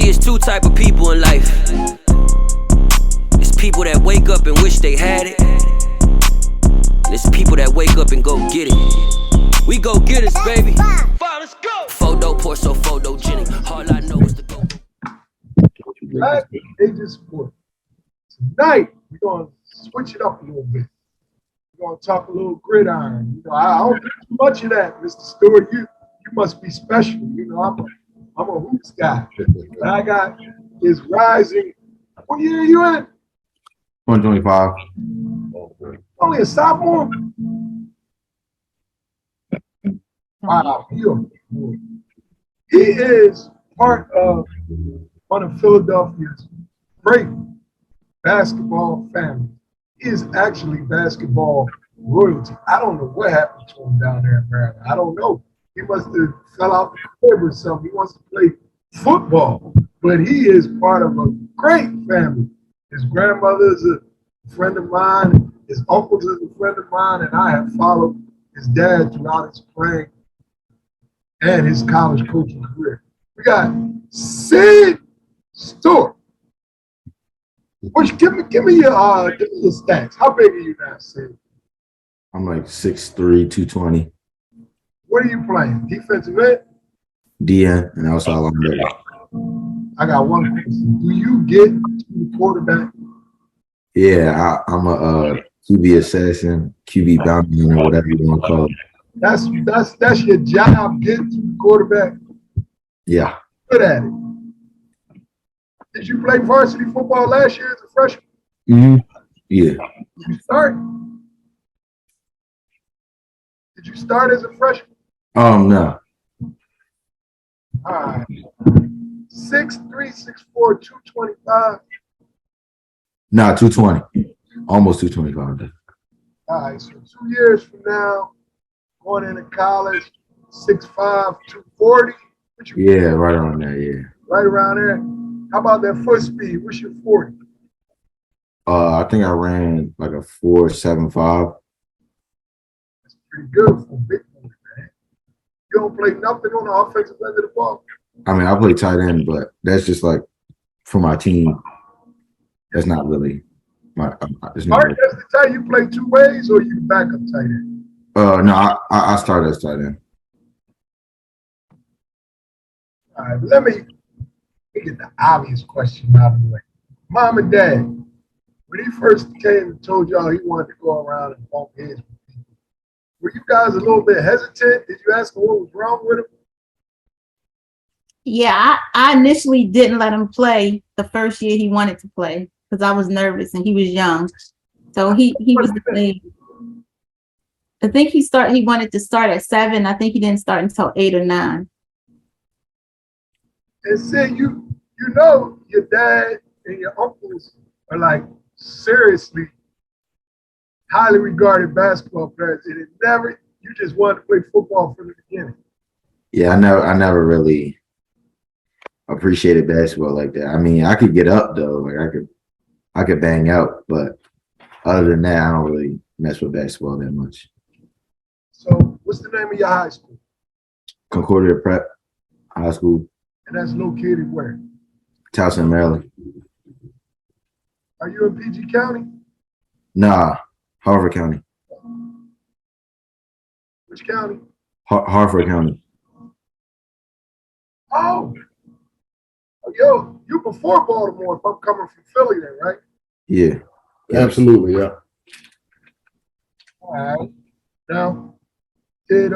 it's two type of people in life. It's people that wake up and wish they had it. And it's people that wake up and go get it. We go get it, baby. Let's go. Photo pour so photogenic. All I know is the go. Agent Sport. Tonight we're gonna switch it up a little bit. We're gonna talk a little gridiron. You know, I don't do too much of that, Mr. Stewart. You must be special. You know, I'm a hoops guy. But I got is rising. What year are you in? 125. Only a sophomore. Wow, he is part of one of Philadelphia's great basketball family. He is actually basketball royalty. I don't know what happened to him down there in Maryland. I don't know. He must have fell out the crib or something. He wants to play football, but he is part of a great family. His grandmother is a friend of mine. His uncles is a friend of mine, and I have followed his dad throughout his playing and his college coaching career. We got Sid Stewart. Which give me your stats. How big are you now, Sid? I'm like 6'3", 220. What are you playing? Defensive end? DN and outside linebacker. I got one question. Do you get to the quarterback? Yeah, I'm a QB assassin, QB bounty hunter, whatever you want to call it. That's your job, getting to the quarterback. Yeah. Good at it. Did you play varsity football last year as a freshman? Mm-hmm. Yeah. Did you start? Did you start as a freshman? No. All right. 6'3", 6'4", 225. Nah, 220. Almost 225. All right, so 2 years from now, going into college, 6'5", 240. Yeah, right around there, yeah. Right around there. How about that foot speed? What's your 40? I think I ran like a 4.75. That's pretty good for a big boy, man. You don't play nothing on the offensive end of the ball? I mean, I play tight end, but that's just like for my team. That's not really my. It's not Mark, that's the tight. You play two ways, or you backup tight end? No, I started as tight end. All right, let me get the obvious question out of the way. Mom and Dad, when he first came and told y'all he wanted to go around and bump heads with people, were you guys a little bit hesitant? Did you ask him what was wrong with him? Yeah, I initially didn't let him play the first year he wanted to play because I was nervous and he was young. So he was the thing. I think he wanted to start at 7. I think he didn't start until 8 or 9. And say you know your dad and your uncles are like seriously highly regarded basketball players, and you just wanted to play football from the beginning. Yeah, I never really appreciated basketball like that. I mean, I could get up though, like I could bang out, but other than that, I don't really mess with basketball that much. So, what's the name of your high school? Concordia Prep High School. And that's located where? Towson, Maryland. Are you in PG County? Nah, Harford County. Which county? Harford County. Oh, yo, you before Baltimore if I'm coming from Philly then, right? Yeah. Absolutely, yeah. All right. Now, did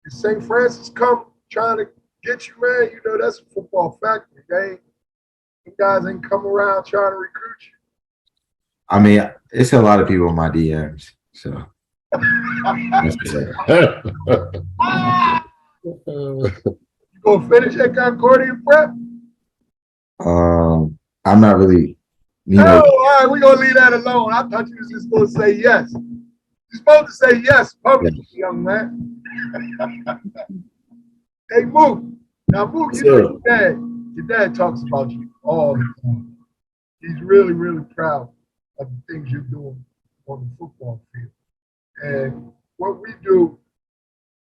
St. Francis come trying to get you, man? You know, that's a football factory. You guys ain't come around trying to recruit you. I mean, it's a lot of people in my DMs, so. You gonna finish at Concordia Prep? I'm not really, No, all right, we're gonna leave that alone. I thought you was just gonna say yes. You're supposed to say yes publicly, young man. Hey, Mook. Now, Mook, you know your dad talks about you all the time. He's really, really proud of the things you're doing on the football field. And what we do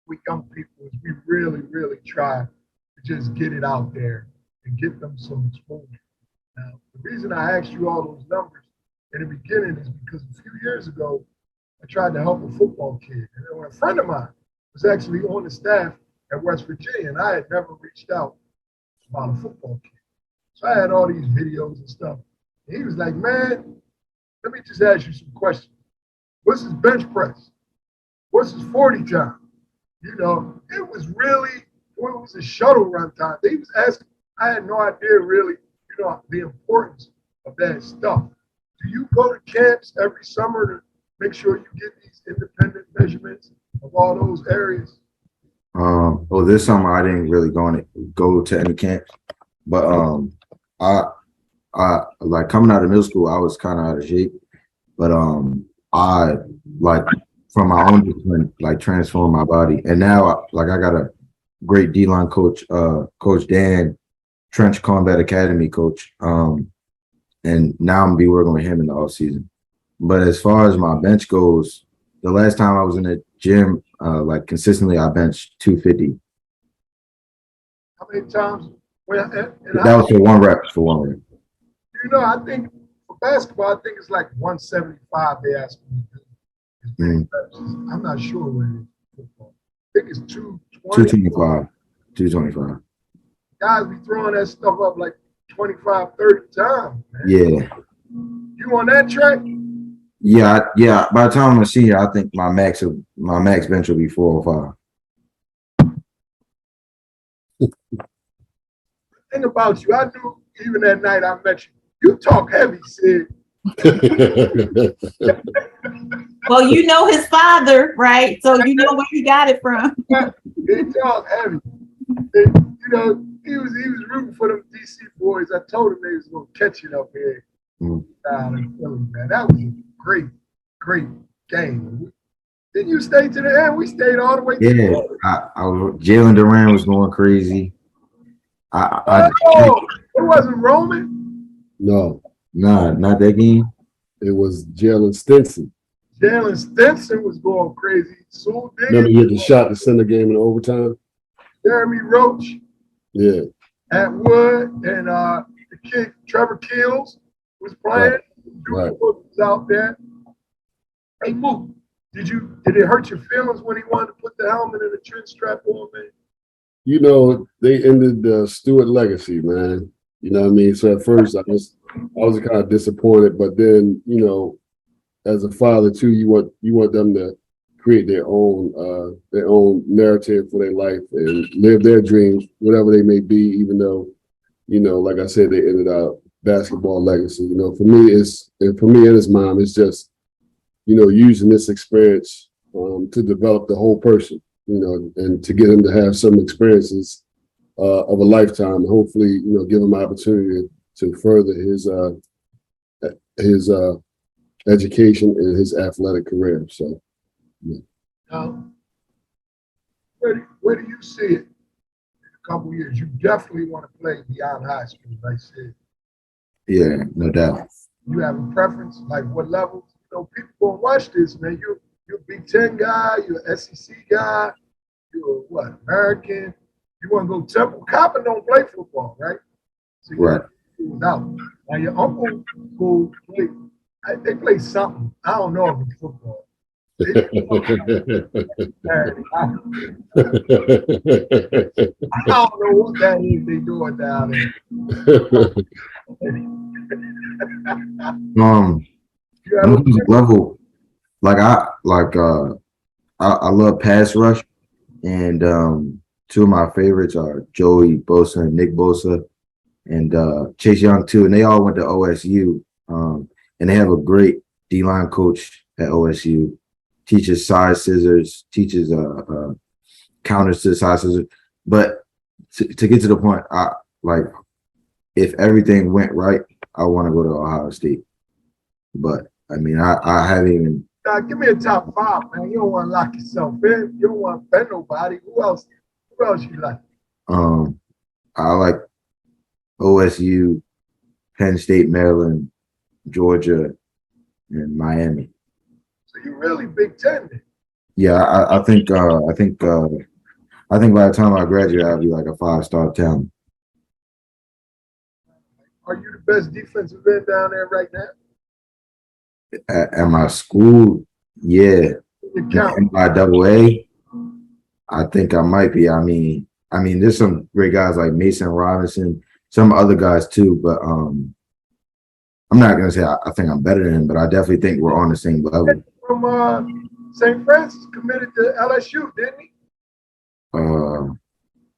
with young people is we really, really try to just get it out there and get them some exposure. Now, the reason I asked you all those numbers in the beginning is because a few years ago, I tried to help a football kid. And a friend of mine was actually on the staff at West Virginia, and I had never reached out about a football kid. So I had all these videos and stuff. And he was like, man, let me just ask you some questions. What's his bench press? What's his 40 time? You know, it was a shuttle run time. They was asking, I had no idea really, you know, the importance of that stuff. Do you go to camps every summer to make sure you get these independent measurements of all those areas? Well, this summer I didn't really go to any camps, but I like coming out of middle school, I was kind of out of shape, but I like from my own discipline, like transformed my body, and now like I got a great D-line coach, Coach Dan, Trench Combat Academy coach, and now I'm gonna be working with him in the off season. But as far as my bench goes, the last time I was in the gym, like consistently, I benched 250. How many times? That was for one rep. You know, I think for basketball, I think it's like 175 they ask me to do. I'm not sure what it is for football. I think it's 220. 225. 225. Guys be throwing that stuff up like 25, 30 times, man. Yeah. You on that track? Yeah. By the time I'm a senior, I think my max bench will be 405. Thing about you, I knew even that night I met you. You talk heavy, Sid. Well, you know his father, right? So you know where he got it from. He talk heavy. And, you know, he was rooting for them DC boys. I told him they was gonna catch it up here. Down in Philly, man. That was a great game. Didn't you stay to the end? We stayed all the way to the end. I was Jalen Duran was going crazy. It wasn't Roman? No. Nah, not that game. It was Jalen Stinson. Jalen Stinson was going crazy. So Remember he hit the shot to send the game in overtime? Jeremy Roach. Yeah. Atwood and the kid Trevor Keels was playing. Right. Was out there. Hey Mook, did it hurt your feelings when he wanted to put the helmet and the chin strap on, man? You know, they ended the Stewart legacy, man. You know what I mean? So at first I was kind of disappointed, but then, you know, as a father too, you want them to create their own narrative for their life and live their dreams, whatever they may be, even though, you know, like I said, they ended up basketball legacy. You know, for me and his mom, it's just, you know, using this experience to develop the whole person, you know, and to get him to have some experiences of a lifetime, hopefully, you know, give him an opportunity to further his education and his athletic career. So, yeah. Now, where do you see it in a couple of years? You definitely want to play beyond high school, like I said. Yeah, no doubt. You have a preference, like what level? You know, people gonna watch this, man. You're a Big Ten guy, you're an SEC guy, you're what, American? You want to go Temple? Coppin don't play football, right? So you Right. Out. Now your uncle who play, they play something. I don't know if it's football. I don't know what that is they doing down there. Level, like I love pass rush, and two of my favorites are Joey Bosa and Nick Bosa, and Chase Young too, and they all went to OSU, and they have a great D-line coach at OSU. Teaches size scissors, teaches counters to size scissors. But to get to the point, I like if everything went right, I want to go to Ohio State. But I mean, I haven't even. Give me a top five, man. You don't want to lock yourself in. You don't want to bend nobody. Who else you like? I like OSU, Penn State, Maryland, Georgia, and Miami. So you're really Big Ten then. Yeah, I think by the time I graduate, I'll be like a 5-star talent. Are you the best defensive end down there right now? At my school, yeah. You count. NYAA, I think I might be. I mean, there's some great guys like Mason Robinson, some other guys too, but I'm not gonna say I think I'm better than him, but I definitely think we're on the same level. From St. Francis committed to LSU, didn't he?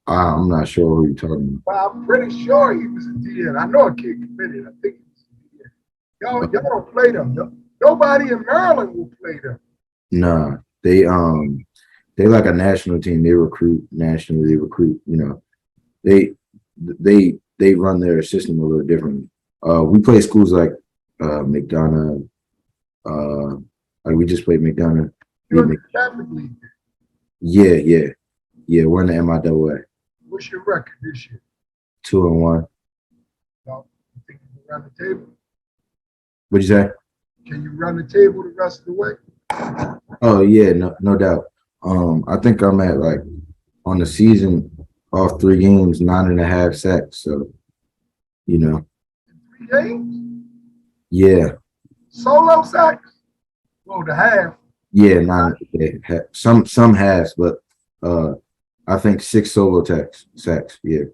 I'm not sure who you're talking Well, I'm pretty sure he was a DN. I know a kid committed. I think he was a DN. Y'all don't play them. Nobody in Maryland will play them. about. Nah, they like a national team. They recruit nationally. They recruit. They run their system a little differently. We play schools like McDonough. Like we just played McDonough. You're in the Catholic League. Yeah. We're in the MIAA. What's your record this year? 2-1. You think you can run the table? What'd you say? Can you run the table the rest of the way? Oh yeah, no doubt. I think I'm at like on the season off 3 games, 9.5 sacks. So, In 3 games? Yeah. Solo sacks? Well, the half. Yeah, 9. Yeah, some has, but I think 6 solo sacks. Yeah.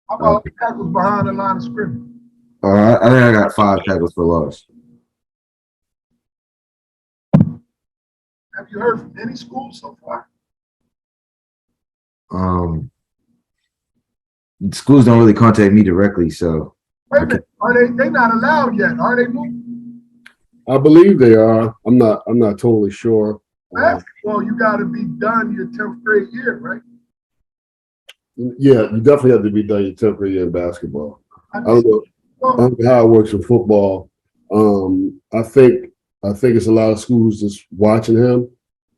How about tackles behind the line of scrimmage? I think I got 5 tackles for loss. Have you heard from any schools so far? Schools don't really contact me directly, so. Wait a minute. Are they not allowed yet? Are they moving? I believe they are. I'm not totally sure. Basketball, you got to be done your 10th grade year, right? Yeah, you definitely have to be done your 10th grade year in basketball. I don't know how it works in football. I think it's a lot of schools just watching him,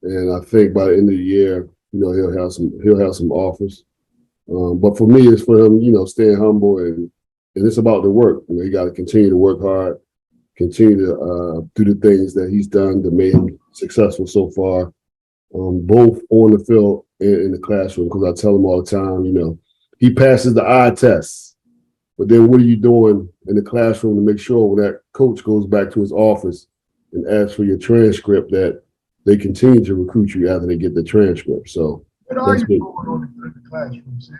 and I think by the end of the year, he'll have some offers. But for me, it's for him, staying humble and it's about the work. He got to continue to work hard, continue to do the things that he's done that made him successful so far, both on the field and in the classroom. Because I tell him all the time, he passes the eye test, but then what are you doing in the classroom to make sure when that coach goes back to his office and asks for your transcript that they continue to recruit you after they get the transcript? So what are you doing on in the classroom, Sid?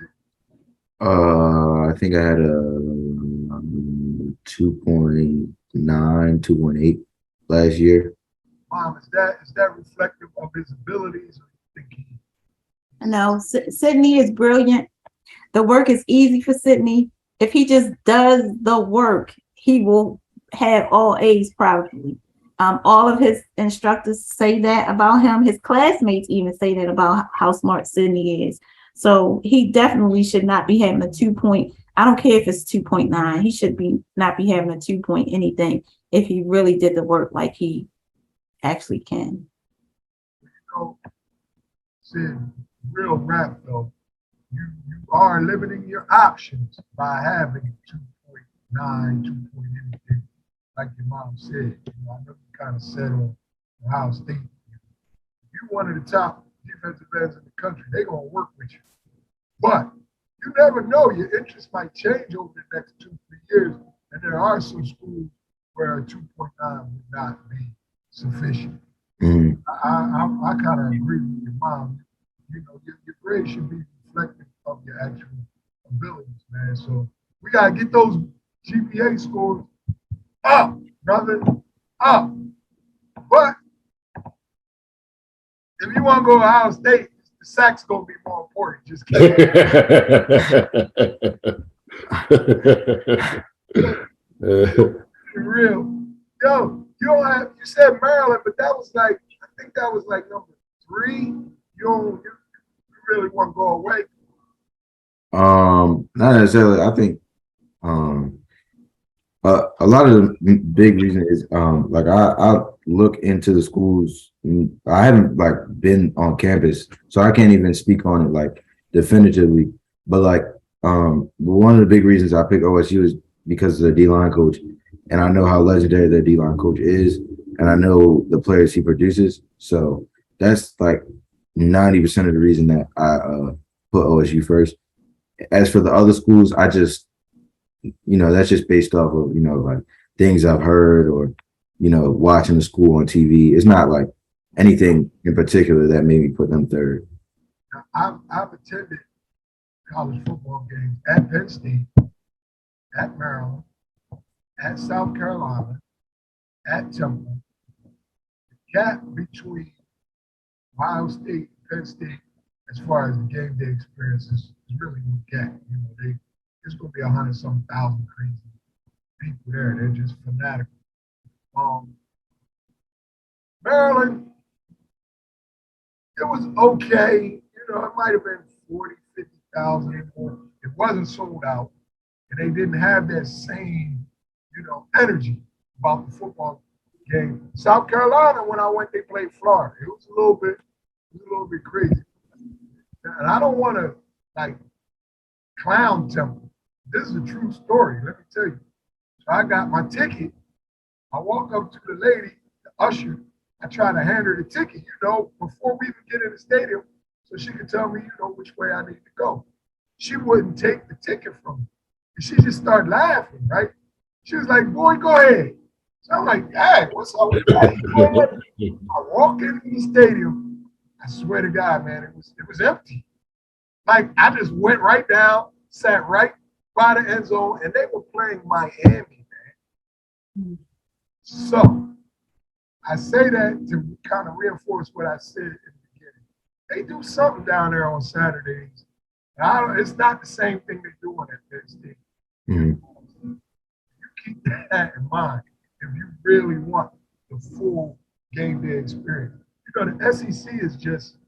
I think I had a 2.9, 2.8 last year. Mom, is that reflective of his abilities? Or you think No, Sydney is brilliant. The work is easy for Sydney. If he just does the work, he will have all A's probably. All of his instructors say that about him. His classmates even say that about how smart Sydney is. So he definitely should not be having a 2 point. I don't care if it's 2.9. He should not be having a 2 point anything if he really did the work like he actually can. Sid, real rap though, you are limiting your options by having 2.9, 2 point anything. Like your mom said, I know you kind of said on Ohio State, if you're one of the top defensive ends in the country, they're going to work with you. But you never know, your interest might change over the next 2-3 years. And there are some schools where a 2.9 would not be sufficient. Mm. I kind of agree with your mom. Your grade should be reflective of your actual abilities, man. So we got to get those GPA scores up, brother, up. But if you want to go to Ohio State, the sack's going to be more important. Just kidding. Real. Yo, you said Maryland, but that was like, I think that was like number 3. You really want to go away? Not necessarily. I think a lot of the big reason is like I look into the schools. I haven't like been on campus, so I can't even speak on it like definitively. But like one of the big reasons I picked OSU is because of their D-line coach, and I know how legendary their D-line coach is, and I know the players he produces. So that's like 90% of the reason that I put OSU first. As for the other schools, I just that's just based off of, like things I've heard or, watching the school on TV. It's not like anything in particular that made me put them third. I've attended college football games at Penn State, at Maryland, at South Carolina, at Temple. The gap between Ohio State and Penn State, as far as the game day experience, is really no gap. There's going to be 100-some thousand crazy people there. They're just fanatical. Maryland, it was okay. It might have been 40, 50,000 more. It wasn't sold out, and they didn't have that same, energy about the football game. South Carolina, when I went, they played Florida. It was a little bit crazy. And I don't want to like clown Temple. This is a true story. Let me tell you. So I got my ticket. I walk up to the lady, the usher. I try to hand her the ticket, before we even get in the stadium, so she could tell me, which way I need to go. She wouldn't take the ticket from me. And she just started laughing, right? She was like, boy, go ahead. So I'm like, Dad, what's up with that? I walk into the stadium. I swear to God, man, it was empty. Like, I just went right down, sat right by the end zone, and they were playing Miami, man. So I say that to kind of reinforce what I said in the beginning. They do something down there on Saturdays. It's not the same thing they're doing at Penn State. Mm-hmm. You keep that in mind if you really want the full game day experience. The SEC is just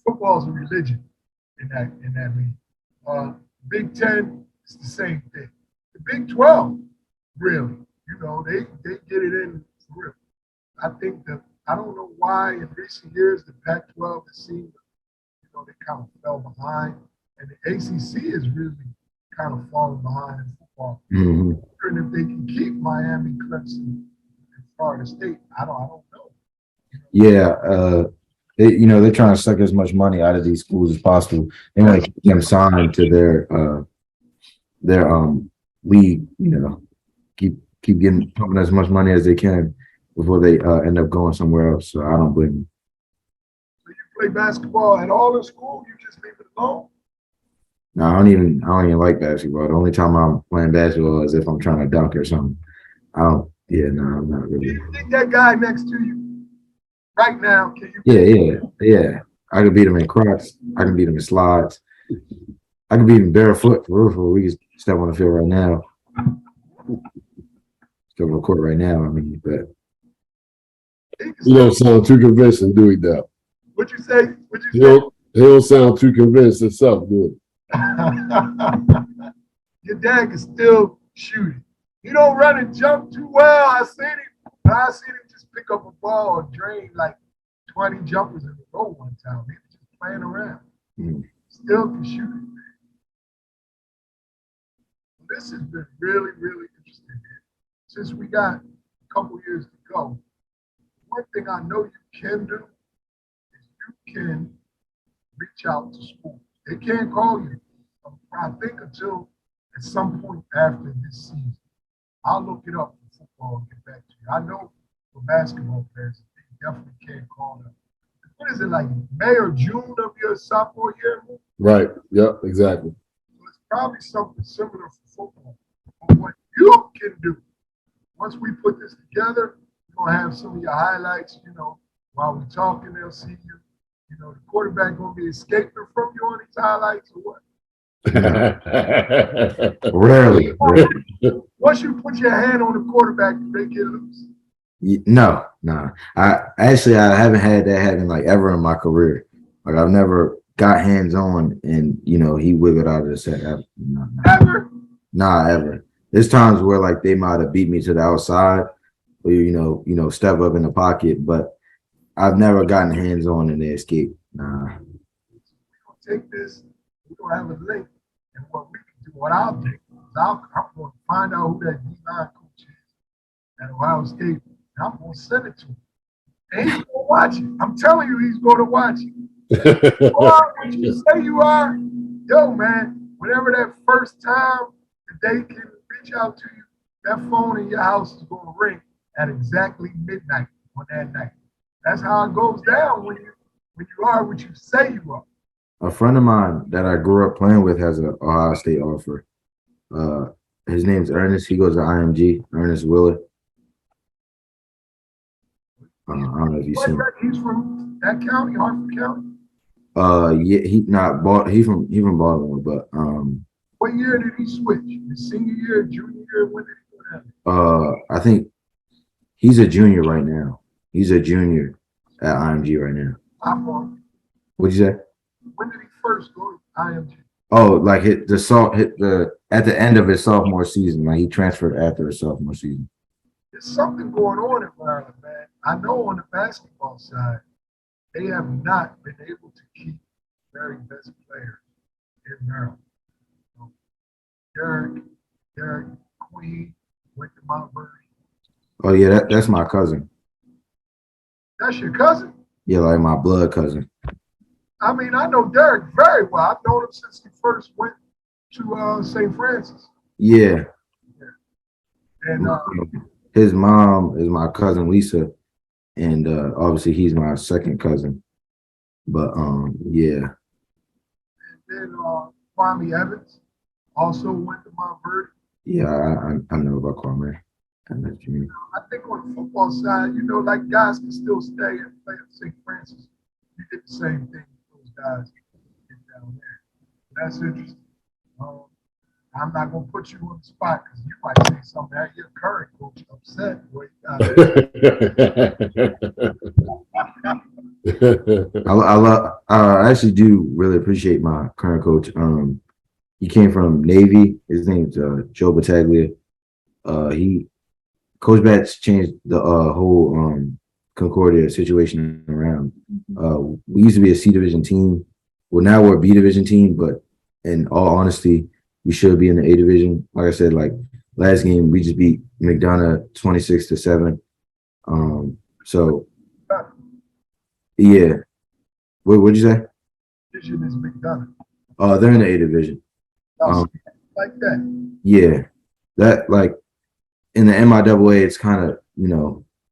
football's a religion in that league. Big Ten is the same thing. The Big 12, really, they get it in for real. I think that I don't know why in recent years the Pac-12 has seemed, they kind of fell behind, and the ACC is really kind of falling behind in football. Mm-hmm. And if they can keep Miami, Clemson, and Florida State, I don't know. Yeah, they're trying to suck as much money out of these schools as possible. They want to keep them signed to their league. Keep pumping as much money as they can before they end up going somewhere else. So I don't blame them. So you play basketball at all in school? You just leave it alone? No, I don't even like basketball. The only time I'm playing basketball is if I'm trying to dunk or something. I'm not really. Do you think that guy next to you right now, can you? Yeah. I could beat him in Crocs. I can beat him in slides. I can beat him barefoot for real. We can step on the field right now. Step on the court right now. But you don't sound too convincing, do he, though? What'd you say? He don't sound too convinced himself, do it. Your dad can still shoot it. He don't run and jump too well. I seen him just pick up a ball and drain like 20 jumpers in a row one time. He was just playing around. Still can shoot it, man. This has been really, really interesting, man. Since we got a couple years to go, one thing I know you can do is you can reach out to schools. They can't call you, I think, until at some point after this season. I'll look it up for football and get back to you. I know for basketball players, they definitely can't call them. What is it, like May or June of your sophomore year? Right. Yep, exactly. So it's probably something similar for football. But what you can do, once we put this together, we're going to have some of your highlights, while we're talking, they'll see you. The quarterback going to be escaping from you on these highlights or what? Rarely. Once you put your hand on the quarterback, they get loose. No. I haven't had that happen like ever in my career. Like I've never got hands on and he wiggled out of the set. No. Ever? Nah, ever. There's times where like they might have beat me to the outside, or step up in the pocket, but I've never gotten hands on and they escape. Nah. We're gonna take this. We're gonna have a link, and what we can do, what I'll do, is I'm gonna find out who that D9 coach is at Ohio State, and I'm gonna send it to him. And he's gonna watch it. I'm telling you, he's gonna watch it. You are what you say you are. Yo, man, whenever that first time that they can reach out to you, that phone in your house is going to ring at exactly midnight on that night. That's how it goes down when you are what you say you are. A friend of mine that I grew up playing with has an Ohio State offer. His name's Ernest. He goes to IMG, Ernest Willard. I don't know if you've seen him. He's from that county, Hartford County. Yeah, he's from Baltimore, but What year did he switch? His senior year, junior year? When did he go down? I think he's a junior right now. He's a junior at IMG right now. What'd you say? When did he first go to IMG? Oh, like at the end of his sophomore season. Like he transferred after his sophomore season. There's something going on in Maryland, man. I know on the basketball side, they have not been able to keep very best players in Maryland. Derek Queen went to Montgomery. Oh yeah, that's my cousin. That's your cousin? Yeah, like my blood cousin. I mean, I know Derek very well. I've known him since he first went to St. Francis. Yeah. And his mom is my cousin Lisa, and obviously he's my second cousin. But yeah. And then Kwame Evans also went to Montverde. Yeah, I know about Kwame. I know what you mean. I think on the football side, like guys can still stay and play at St. Francis. You get the same thing with those guys get down there. That's interesting. I'm not gonna put you on the spot because you might say something that your current coach upset. I actually do really appreciate my current coach. He came from Navy. His name's Joe Battaglia. Coach Batts changed the whole Concordia situation around. We used to be a C division team. Well, now we're a B division team, but in all honesty, we should be in the A division. Like I said, like last game, we just beat McDonough 26-7. So yeah. What'd you say? Division is McDonough. They're in the A division. Like that. Yeah. That like in the MIAA, it's kind of,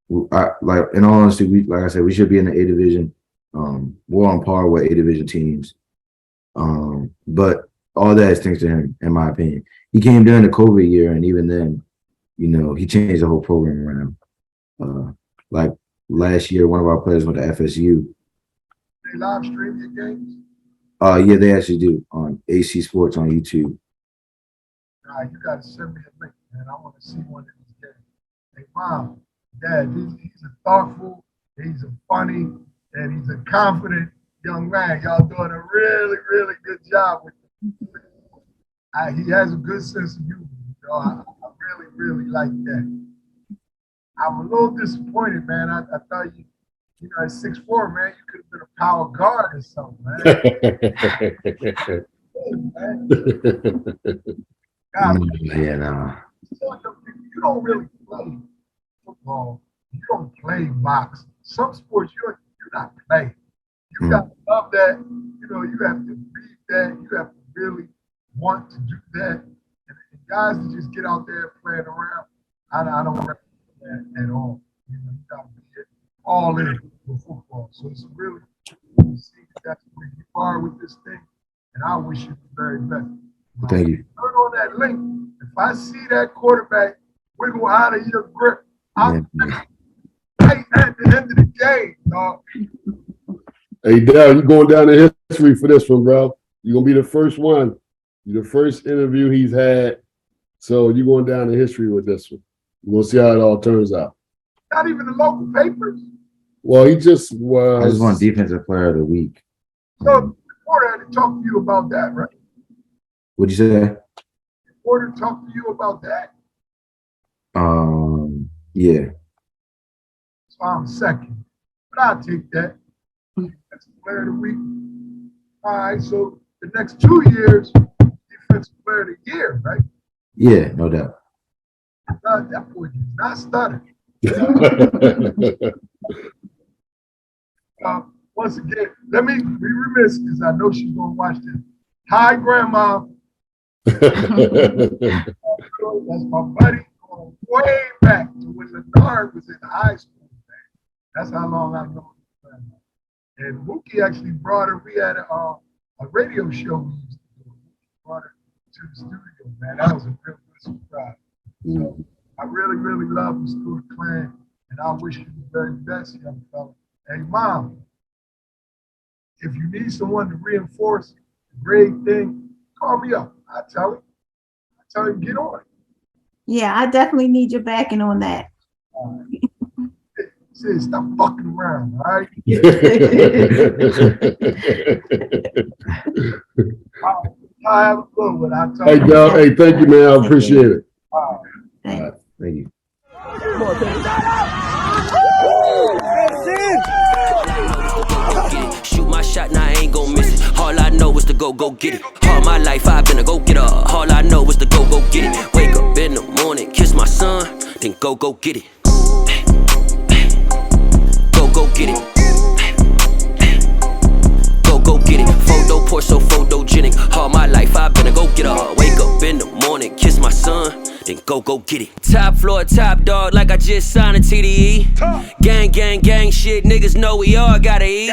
like in all honesty, like I said, we should be in the A division. We're on par with A division teams. But all that is thanks to him, in my opinion. He came during the COVID year, and even then, he changed the whole program around. Like last year, one of our players went to FSU. They live stream your games? Yeah, they actually do on AC Sports on YouTube. Nah, you gotta send me a link, man. I want to see one of these games. Hey, Mom, Dad, he's a thoughtful, he's a funny, and he's a confident young man. Y'all doing a really, really good job with him. He has a good sense of humor. I really, really like that. I'm a little disappointed, man. I thought you at 6'4", man, you could have been a power guard or something, man. God, Yeah, no. You don't really play football. You don't play boxing. Some sports you're not playing. You got to love that. You have to read that. You have to really want to do that. And guys that just get out there playing around, I don't recommend that at all. You got to be all in with football. So it's really see that's where you are with this thing. And I wish you the very best. Thank you. Turn on that link. If I see that quarterback wiggle out of your grip, I'm right at the end of the game, dog. Hey, Dad, you're going down in history for this one, bro. You're going to be the first one. You're the first interview he's had. So you're going down in history with this one. We'll see how it all turns out. Not even the local papers. Well, he just was. I just won Defensive Player of the Week. So the reporter had to talk to you about that, right? What'd you say? The reporter talked to you about that? Yeah. So I'm second. But I'll take that. That's the Player of the Week. All right, so the next 2 years, Defensive Player of the Year, right? Yeah, no doubt. That boy did not stutter. Once again, let me be remiss because I know she's going to watch this. Hi, Grandma. That's my buddy going way back to when Lenard was in high school, man. That's how long I've known him. And Mookie actually brought her. We had a radio show we used to do. Brought her to the studio, man. That was a real good surprise. So I really, really love the Stewart clan, and I wish you the very best, young fella. Hey, Mom, if you need someone to reinforce the grade thing, call me up. I tell him, get on it. Yeah, I definitely need your backing on that. Say, stop fucking around, all right? I have a good one. I'll tell Hey, you. dog. Hey, thank you, man. I appreciate it. All Thanks. Thank you. Shoot my shot, now I ain't gon' miss it. All I know is to go get it. All my life I've been a go getter. All I know is to go get it. Wake up in the morning, kiss my son, then go get it. Go get it. Go get it. Photo poor, so photogenic. All my life I've been a go getter. Wake up in the morning, kiss my son, then go get it. Top floor, top dog, like I just signed a TDE. Gang shit, niggas know we all gotta eat.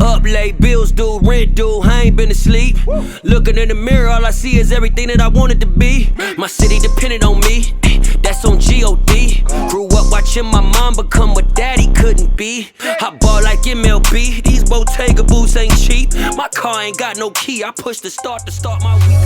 Up late, bills due, rent due, I ain't been asleep. Looking in the mirror, all I see is everything that I wanted to be. My city depended on me, that's on G.O.D. Grew up watching my mom become what daddy couldn't be. I ball like MLB, these Bottega boots ain't cheap. My car ain't got no key, I push the start to start my week.